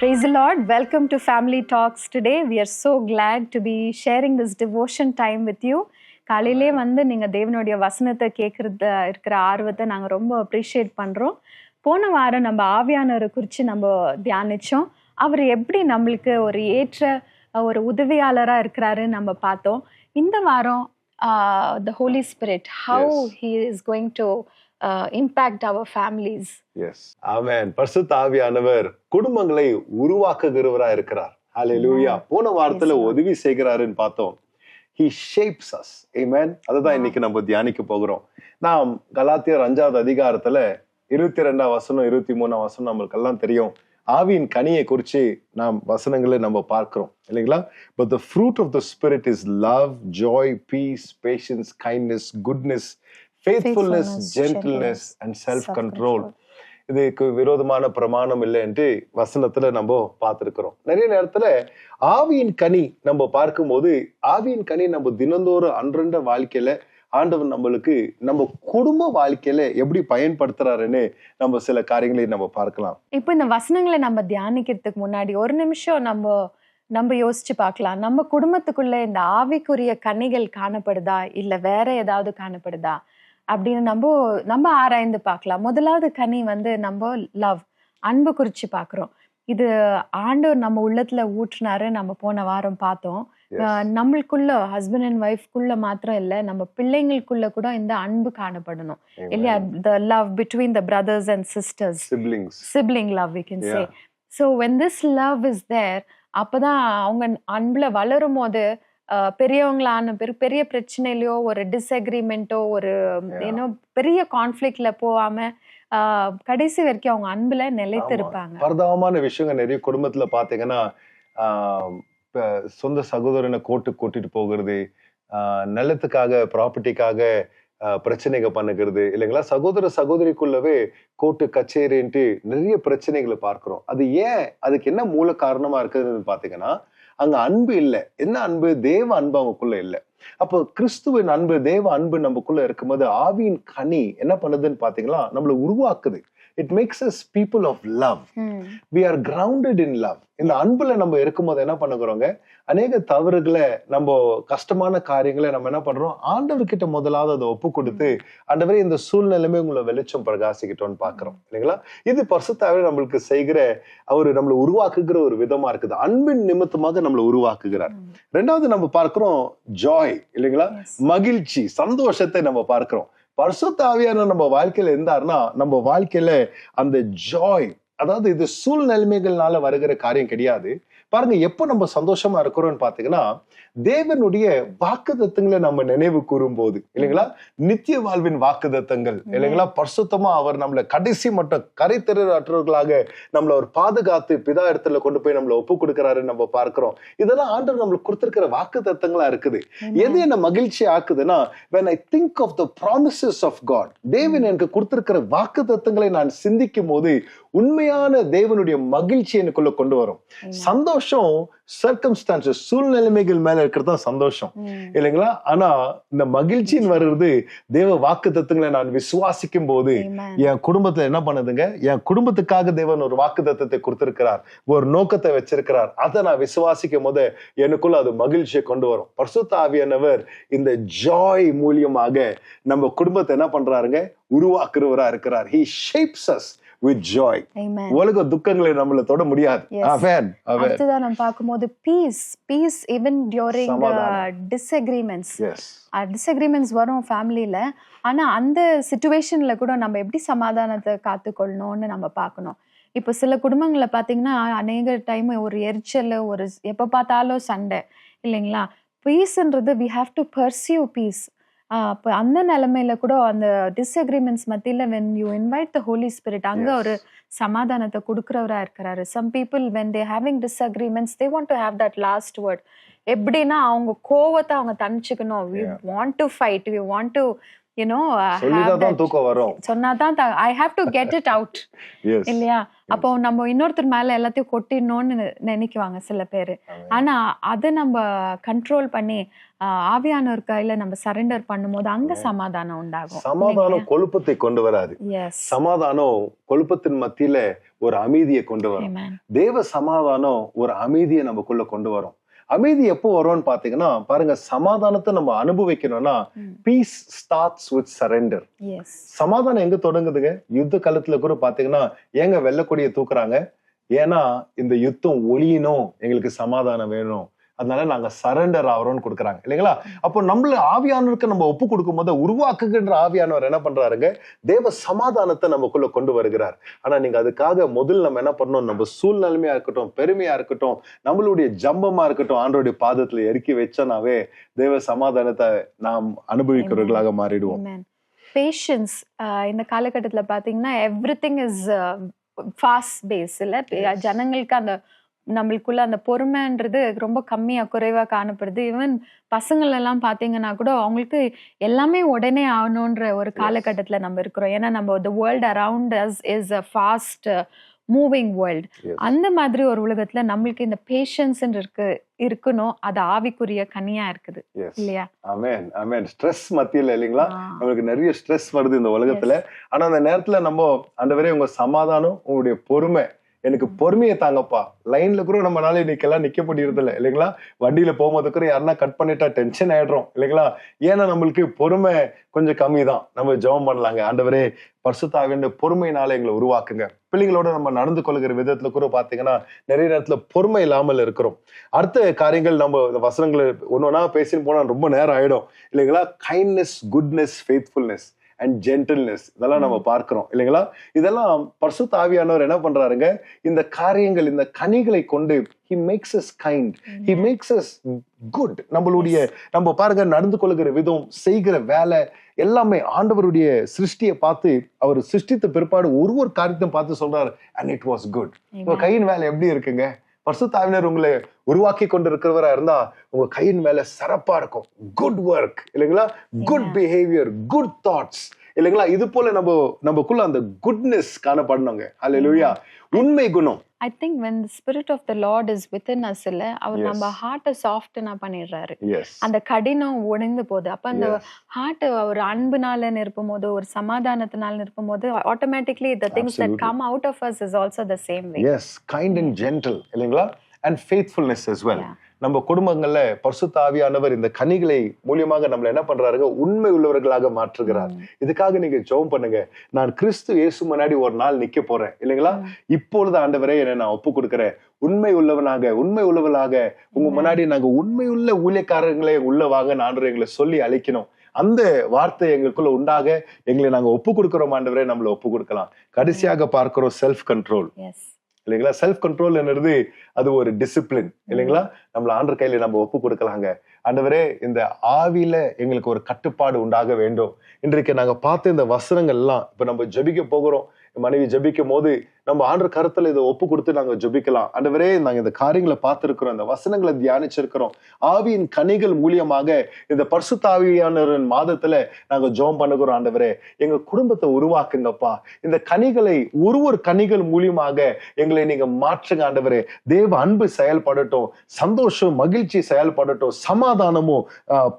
Praise the Lord. Welcome to Family Talks today. We are so glad to be sharing this devotion time with you. காலையிலே வந்து நீங்கள் தேவனுடைய வசனத்தை கேட்குறது இருக்கிற ஆர்வத்தை நாங்கள் ரொம்ப அப்ரிஷியேட் பண்ணுறோம். போன வாரம் நம்ம ஆவியானவரை குறித்து நம்ம தியானித்தோம். அவர் எப்படி நம்மளுக்கு ஒரு ஏற்ற ஒரு உதவியாளராக இருக்கிறாருன்னு நம்ம பார்த்தோம். இந்த வாரம் the Holy Spirit, how he is going to impact our families. Yes. Amen. பரிசுத்த ஆவியானவர் குடும்பங்களை உருவாக்குகிறவரா இருக்கிறார். ஹalleluya. போன வாரத்துல உதவி செய்கிறாருன்னு பார்த்தோம். He shapes us. Amen. அதுதான் இன்னைக்கு நம்ம தியானிக்க போகிறோம். நாம் கலாத்தியர் 5வது அதிகாரத்துல 22ஆம் வசனம் 23ஆம் வசனம் நமக்கு எல்லாம் தெரியும். ஆவியின் கனியை குறித்து நாம் வசனங்களை நம்ம பார்க்கிறோம் இல்லைங்களா? But the fruit of the Spirit is love, joy, peace, patience, kindness, goodness, faithfulness, gentleness and self-control. இதுக்கு விரோதமான பிரமாணம் இல்லை என்று வசனத்துல நம்ம பார்த்திருக்கிறோம். நிறைய நேரத்துல ஆவியின் கனி நம்ம பார்க்கும்போது ஆவியின் கனி நம்ம தினந்தோறும் அன்றண்ட வாழ்க்கையில ஆண்டவர் நம்மளுக்கு நம்ம குடும்ப வாழ்க்கையில எப்படி பயன்படுத்துறாருன்னு நம்ம சில காரியங்களை நம்ம பார்க்கலாம். இப்போ இந்த வசனங்களை நம்ம தியானிக்கிறதுக்கு முன்னாடி ஒரு நிமிஷம் நம்ம யோசிச்சு பார்க்கலாம். நம்ம குடும்பத்துக்குள்ள இந்த ஆவிக்குரிய கனிகள் காணப்படுதா இல்ல வேற ஏதாவது காணப்படுதா அப்படின்னு நம்ம ஆராய்ந்து பார்க்கலாம். முதலாவது கனி வந்து நம்ம லவ், அன்பு குறிச்சு பார்க்கிறோம். இது ஆண்டவர் நம்ம உள்ளத்துல ஊற்றுனாரு. நம்ம போன வாரம் பார்த்தோம். நம்மளுக்குள்ள ஹஸ்பண்ட் அண்ட் ஒய்ஃப்குள்ள மாத்திரம் இல்ல, நம்ம பிள்ளைங்களுக்குள்ள கூட இந்த அன்பு காணப்படணும் இல்லையா? the love between the brothers and sisters, sibling love we can say. So when this love is there, அப்பதான் அவங்க அன்புல வளரும் போது பெரியவங்களான பெரிய பிரச்சனையிலயோ ஒரு டிஸ்அக்ரிமெண்ட்டோ ஒரு ஏன்னோ பெரிய கான்ஃபிளிக்ட்ல போகாம கடைசி வரைக்கும் அவங்க அன்புல நிலைத்து இருப்பாங்க. பரதாபமான விஷயங்கள் நிறைய குடும்பத்துல பாத்தீங்கன்னா சொந்த சகோதரனை கோர்ட்டுக்கு கூட்டிட்டு போகிறது, நிலத்துக்காக ப்ராப்பர்ட்டிக்காக பிரச்சனைகள் பண்ணுகிறது இல்லைங்களா? சகோதர சகோதரிக்குள்ளவே கோர்ட்டு கச்சேரின்ட்டு நிறைய பிரச்சனைகளை பார்க்கிறோம். அது ஏன், அதுக்கு என்ன மூல காரணமா இருக்குதுன்னு பாத்தீங்கன்னா அங்க அன்பு இல்லை. என்ன அன்பு? தேவ அன்பு அவங்களுக்குள்ள இல்லை. அப்போ கிறிஸ்துவின் அன்பு, தேவ அன்பு நமக்குள்ள இருக்கும்போது ஆவியின் கனி என்ன பண்ணுதுன்னு பாத்தீங்களா நம்மள உருவாக்குது. It makes us people of love. We are grounded in love. இந்த அன்புல நம்ம இருக்கும்போது என்ன பண்ணுகிறோங்க, அநேக தவறுகளை நம்ம கஷ்டமான காரியங்களை நம்ம என்ன பண்றோம், ஆண்டவர்கிட்ட முதலாவது அதை ஒப்பு கொடுத்து ஆண்டவரே இந்த சூழ்நிலையுமே உங்களை வெளிச்சம் பிரகாசிக்கிட்டோன்னு பாக்குறோம் இல்லைங்களா? இது பரிசுத்தாவே நம்மளுக்கு செய்கிற அவரு நம்மளை உருவாக்குகிற ஒரு விதமா இருக்குது. அன்பின் நிமித்தமாக நம்மளை உருவாக்குகிறார். ரெண்டாவது நம்ம பார்க்கிறோம் ஜாய் இல்லைங்களா? மகிழ்ச்சி, சந்தோஷத்தை நம்ம பார்க்கிறோம். பரிசுத்த ஆவியானவர் நம்ம வாழ்க்கையில இருந்தாருன்னா நம்ம வாழ்க்கையில அந்த ஜாய், அதாவது இது சூழ்நிலைமைகள்னால வருகிற காரியம் கிடையாது. பாருங்க, எப்போ நம்ம சந்தோஷமா இருக்கிறோம்னு பாத்தீங்கன்னா தேவனுடைய வாக்குத்தத்தங்களை நம்ம நினைவு கூறும் போது இல்லைங்களா? நித்திய வாழ்வின் வாக்குத்தத்தங்கள் இல்லைங்களா? பரிசுத்தமா அவர் நம்மளை கடைசி மட்டும் கரைத்தறற்றவர்களாக நம்மள அவர் பாதுகாத்து பிதா இடத்துல கொண்டு போய் நம்மளை ஒப்பு கொடுக்கிறாருன்னு நம்ம பார்க்கிறோம். இதெல்லாம் ஆண்டவர் நம்மளுக்கு கொடுத்திருக்கிற வாக்குத்தத்தங்களா இருக்குது. எது என்ன மகிழ்ச்சி ஆக்குதுன்னா, when I think of the promises of God, தேவன் எனக்கு கொடுத்திருக்கிற வாக்குத்தத்தங்களை நான் சிந்திக்கும் போது உண்மையான தேவனுடைய மகிழ்ச்சி எனக்குள்ள கொண்டு வரும். சந்தோஷம் சர்க்கம்ஸ்டான்சஸ், சூழ்நிலைமைகள் மேல இருக்கிறது தான் சந்தோஷம் இல்லைங்களா? ஆனா இந்த மகிழ்ச்சின்னு வருது தேவ வாக்கு தத்துவங்களை நான் விசுவாசிக்கும் போது என் குடும்பத்துல என்ன பண்ணுதுங்க, என் குடும்பத்துக்காக தேவன் ஒரு வாக்கு தத்தத்தை கொடுத்திருக்கிறார், ஒரு நோக்கத்தை வச்சிருக்கிறார். அதை நான் விசுவாசிக்கும் போது எனக்குள்ள அது மகிழ்ச்சியை கொண்டு வரும். பரிசுத்த ஆவியானவர் இந்த ஜாய் மூலியமாக நம்ம குடும்பத்தை என்ன பண்றாருங்க, உருவாக்குறவரா இருக்கிறார். He shapes us with joy. உலக துக்கங்களை நம்மள தொட முடியாது. அடுத்ததான் நம்ம பார்க்கும்போது peace even during disagreements. disagreements வரும் ஃபேமிலியில. ஆனா அந்த சிச்சுவேஷன்ல கூட நம்ம எப்படி சமாதானத்தை காத்துக்கொள்ளணும்னு நம்ம பார்க்கணும். இப்போ சில குடும்பங்களை பாத்தீங்கன்னா அநேக டைம் ஒரு எரிச்சல், ஒரு எப்ப பார்த்தாலும் சண்டை இல்லைங்களா? பீஸ்ன்றது we have to pursue peace. அப்போ அந்த நிலைமையில கூட அந்த டிஸ்அக்ரிமெண்ட்ஸ் மத்தியில when you invite the Holy Spirit, அங்க ஒரு சமாதானத்தை கொடுக்கிறவரா இருக்கிறாரு. Some people when they having disagreements they want to have that last word. எப்படின்னா அவங்க கோவத்தை அவங்க தணிச்சுக்கணும். We want to fight, we want to you know சொல்லிதான் தூக்கம் வரும். சொன்னாதான் I have to get it out இல்லையா? அப்போ நம்ம இன்னொருத்தர் மேல எல்லாத்தையும் கொட்டிடணும்னு நினைக்குவாங்க சில பேரு. ஆனா அதை நம்ம கண்ட்ரோல் பண்ணி ஆவியானவர் கையில நம்ம சரண்டர் பண்ணும்போது அங்க சமாதானம் உண்டாகும். சமாதானம் கொழுப்பத்தை கொண்டு வராது. சமாதானம் கொழுப்பத்தின் மத்தியில ஒரு அமைதியை கொண்டு வரும். தேவ சமாதானம் ஒரு அமைதியை நமக்குள்ள கொண்டு வரும். அமைதி எப்போ வரும்னு பாத்தீங்கன்னா பாருங்க, சமாதானத்தை நம்ம அனுபவிக்கணும்னா பீஸ் ஸ்டார்ட்ஸ் வித் சரண்டர். சமாதானம் எங்க தொடங்குதுங்க? யுத்த காலத்துல கூட பாத்தீங்கன்னா ஏங்க வெள்ளக்கொடியை தூக்குறாங்க? ஏன்னா இந்த யுத்தம் ஒழியணும், எங்களுக்கு சமாதானம் வேணும், அதனால நாங்க சரண்டர் ஆகிறோம்னு கொடுக்குறாங்க இல்லைங்களா? அப்போ நம்மள ஆவியானவருக்கு நம்ம ஒப்பு கொடுக்கும் போது உருவாக்குகின்ற ஆவியானவர் என்ன பண்றாருங்க? தேவ சமாதானத்தை நமக்குள்ள கொண்டு வருகிறார். ஆனா நீங்க அதுக்காக முதல்ல நம்ம என்ன பண்ணணும்? நம்ம சூழ்நிலைமையா இருக்கட்டும், பெருமையா இருக்கட்டும், நம்மளுடைய ஜம்பமா இருக்கட்டும், ஆண்டவருடைய பாதத்துல இறக்கி வச்சோனாவே தேவ சமாதானத்தை நாம் அனுபவிக்கிறவர்களாக மாறிடுவோம். பேஷன்ஸ் இந்த காலகட்டத்துல பாத்தீங்கன்னா எவ்ரிதிங் இஸ் ஃபாஸ்ட் பேஸ் இல்ல, ஜனங்களுக்கு அந்த நம்மளுக்குள்ள அந்த பொறுமைன்றது ரொம்ப கம்மியா குறைவா காணப்படுது. ஈவன் பசங்கள் எல்லாம் பாத்தீங்கன்னா கூட அவங்களுக்கு எல்லாமே உடனே ஆகணும்ன்ற ஒரு காலகட்டத்துல நம்ம இருக்கிறோம். ஏன்னா நம்ம the world around us is a fast moving world. அந்த மாதிரி ஒரு உலகத்துல நம்மளுக்கு இந்த பேஷன்ஸ் இருக்கணும். அது ஆவிக்குரிய கனியா இருக்குது இல்லையா? ஆமென் ஆமென். ஸ்ட்ரெஸ் மத்தியில இல்லைங்களா, நம்மளுக்கு நிறைய ஸ்ட்ரெஸ் வருது இந்த உலகத்துல. ஆனா அந்த நேரத்துல நம்ம ஆண்டவரே உங்க சமாதானம், உங்களுடைய பொறுமை, எனக்கு பொறுமையை தாங்கப்பா. லைன்ல கூட நம்மளால இன்னைக்கெல்லாம் நிக்க முடியறது இல்லை இல்லைங்களா? வண்டியில போகும்போது கூட யாருன்னா கட் பண்ணிட்டா டென்ஷன் ஆயிடுறோம் இல்லைங்களா? ஏன்னா நம்மளுக்கு பொறுமை கொஞ்சம் கம்மி தான். நம்ம ஜெபம் பண்ணலாங்க, ஆண்டவரே பரிசுத்த ஆவியான பொறுமையினால எங்களை உருவாக்குங்க. பிள்ளைங்களோட நம்ம நடந்து கொள்கிற விதத்துல கூட பாத்தீங்கன்னா நிறைய நேரத்துல பொறுமை இல்லாமல் இருக்கிறோம். அடுத்த காரியங்கள் நம்ம இந்த வசனங்களை ஒன்னொன்னா பேசின்னு போனா ரொம்ப நேரம் ஆயிடும் இல்லைங்களா? Kindness, goodness, faithfulness and gentleness, இதெல்லாம் நம்ம பார்க்கிறோம் இல்லைங்களா? இதெல்லாம் பரிசுத்த ஆவியானவர் என்ன பண்றாருங்க? இந்த காரியங்கள், இந்த கனிகளை கொண்டு he makes us kind, he makes us good. நம்மளுடைய நம்ம பாருங்க நடந்து கொள்கிற விதம், செய்கிற வேலை எல்லாமே ஆண்டவருடைய சிருஷ்டியை பார்த்து, அவர் சிருஷ்டித்த பிற்பாடு ஒரு காரியத்தை பார்த்து சொல்றாரு and it was good. உங்க கையின் வேலை எப்படி இருக்குங்க? பரிசுத்த ஆவியானவர் உங்களை உருவாக்கி கொண்டு இருக்கிறவரா இருந்தா உங்க கையின் மேல சிறப்பா இருக்கும். குட் ஒர்க் இல்லைங்களா? குட் பிஹேவியர், குட் தாட்ஸ் இல்லைங்களா? இது போல நமக்குள்ள அந்த குட்னஸ் காணப்படணுங்க. ஹல்லேலூயா. உண்மை குணம். I think when the spirit of the Lord is within us இல்ல, அவர் நம்ம ஹார்ட்டை சாஃப்ட்னா பண்ணிடுறாரு. அந்த கடினம் உடைந்து போகுது. அப்ப அந்த ஹார்ட் ஒரு அன்புனால நிரப்பும் போது, ஒரு சமாதானத்தினால நிரப்பும் போது automatically the things that come out of us is also the same way. Yes, kind and gentle இல்லைங்களா? And faithfulness as well. நம்ம குடும்பங்கள்ல பரிசுத்த ஆவியானவர் இந்த கனிகளை மூலியமாக நம்மள என்ன பண்றாருங்க? உண்மை உள்ளவர்களாக மாற்றுகிறார். இதுக்காக நீங்க ஜெபம் பண்ணுங்க. நான் கிறிஸ்து இயேசு முன்னாடி ஒரு நாள் நிக்க போறேன் இல்லைங்களா? இப்பொழுது ஆண்டவரே என்னை நான் ஒப்பு கொடுக்கிறேன். உண்மை உள்ளவளாக உங்க முன்னாடி நாங்க உண்மையுள்ள ஊழியக்காரங்களே உள்ள வாங்க ஆண்டவரே எங்களை சொல்லி அழைக்கணும். அந்த வார்த்தை எங்களுக்குள்ள உண்டாக எங்களை நாங்க ஒப்பு கொடுக்கிறோம். ஆண்டவரே நம்மள ஒப்பு கொடுக்கலாம். கடைசியாக பார்க்கிறோம் செல்ஃப் கண்ட்ரோல் இல்லைங்களா? செல்ஃப் கண்ட்ரோல் என்னது? அது ஒரு டிசிப்ளின் இல்லைங்களா? நம்மள ஆண்டவர் கையில நம்ம ஒப்பு கொடுக்கலாங்க. ஆண்டவரே இந்த ஆவியில எங்களுக்கு ஒரு கட்டுப்பாடு உண்டாக வேண்டும். இன்றைக்கு நாங்க பார்த்த இந்த வசனங்கள் எல்லாம் இப்ப நம்ம ஜெபிக்க போகிறோம். மனைவி ஜெபிக்கும் போது நம்ம ஆண்டவர் கருத்துல இதை ஒப்பு கொடுத்து நாங்க ஜெபிக்கலாம். ஆண்டவரே நாங்க இந்த காரியங்களை பார்த்திருக்கிறோம், இந்த வசனங்களை தியானிச்சிருக்கிறோம். ஆவியின் கனிகள் மூலியமாக இந்த பரிசுத்த ஆவியானவரின் மாதத்துல நாங்க ஜெபம் பண்ணுகிறோம். ஆண்டவரே எங்க குடும்பத்தை உருவாக்குங்கப்பா. இந்த கனிகளை ஒரு கனிகள் மூலியமாக எங்களை நீங்க மாற்றுங்க. ஆண்டவரே தேவ அன்பு செயல்படட்டும், சந்தோஷம் மகிழ்ச்சி செயல்படட்டும், சமாதானமும்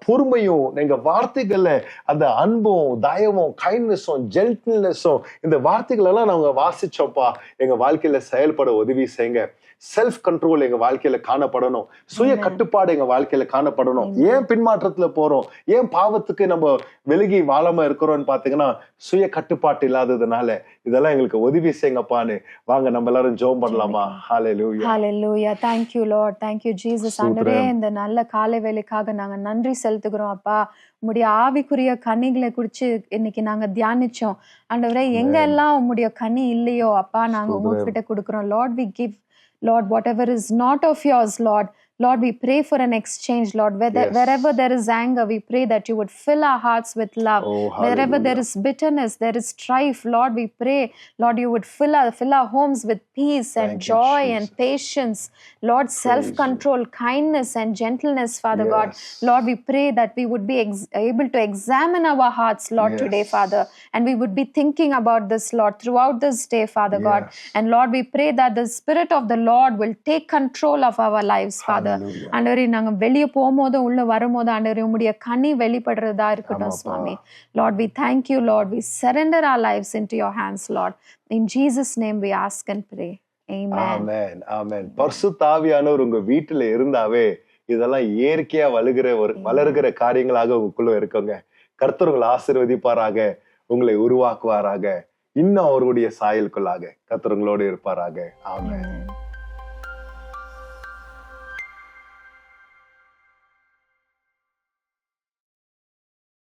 பொறுமையும், எங்க வார்த்தைகள்ல அந்த அன்பும் தயவும் கைண்ட்னஸும் ஜென்டில்னஸும் இந்த வார்த்தைகள் எல்லாம் நாங்க வாசிச்சோம்ப்பா. எங்க வாழ்க்கையில செயல்பட உதவி செய்யுங்க. செல்ஃப் கண்ட்ரோல் எங்க வாழ்க்கையில காணப்படணும். சுய கட்டுப்பாடு எங்க வாழ்க்கையில காணப்படணும். ஏன் பின்மாற்றத்துல போறோம், ஏன் பாவத்துக்கு நம்ம விலகி வாழாம இருக்கிறோம்னு பாத்தீங்கன்னா சுய கட்டுப்பாட்டு இல்லாததுனால. இதெல்லாம் எங்களுக்கு உதவி செய்யுங்கப்பான்னு வாங்க நம்ம எல்லாரும் ஜெபம் பண்ணலாமா? ஹல்லேலூயா. ஹல்லேலூயா. Thank you Lord. Thank you Jesus. ஆண்டவரே இந்த நல்ல காலை வேளைக்காக நாங்க நன்றி செலுத்துகிறோம் அப்பா. உம்முடைய ஆவிக்குரிய கனிகளை குறிச்சு இன்னைக்கு நாங்க தியானிச்சோம். ஆண்டவரே எங்க எல்லாம் உம்முடைய கனி இல்லையோ அப்பா நாங்க உங்ககிட்ட கொடுக்கிறோம். Lord we give Lord whatever is not of yours Lord Lord, we pray for an exchange, Lord. Yes. Wherever there is anger, we pray that you would fill our hearts with love. Oh, Wherever there hallelujah. is bitterness, there is strife, Lord, we pray, Lord, you would fill our homes with peace and Thank you, joy Jesus. and patience. Lord, Praise self-control, kindness and gentleness, Father God. Yes. Lord, we pray that we would be able to examine our hearts, Lord, Yes. today, Father. And we would be thinking about this, Lord, throughout this day, Father God. Yes. And Lord, we pray that the Spirit of the Lord will take control of our lives, Father. Hallelujah. ஆண்டவரே, நாங்க வெளியே போகும்போதும் உள்ள வரும்போது ஆண்டவரே, உம்முடைய கனி வெளிப்படுறதா இருக்கட்டும், ஆமாப்பா. சுவாமி. Lord, we thank you, Lord. We surrender our lives into your hands, Lord. In Jesus' name we ask and pray. Amen. ஆமென், ஆமென். பரிசுத்த ஆவியானவர் உங்க வீட்டுல இருந்தாவே இதெல்லாம் இயற்கையா வளர்கிற காரியங்களாக உங்களுக்குள்ள இருக்குங்க. கர்த்தர் உங்களை ஆசீர்வதிப்பாராக, உங்களை உருவாக்குவாராக, இன்னும் அவருடைய சாயலுக்குள்ளாக கர்த்தர் உங்களோடு இருப்பாராக. ஆமென். Amen.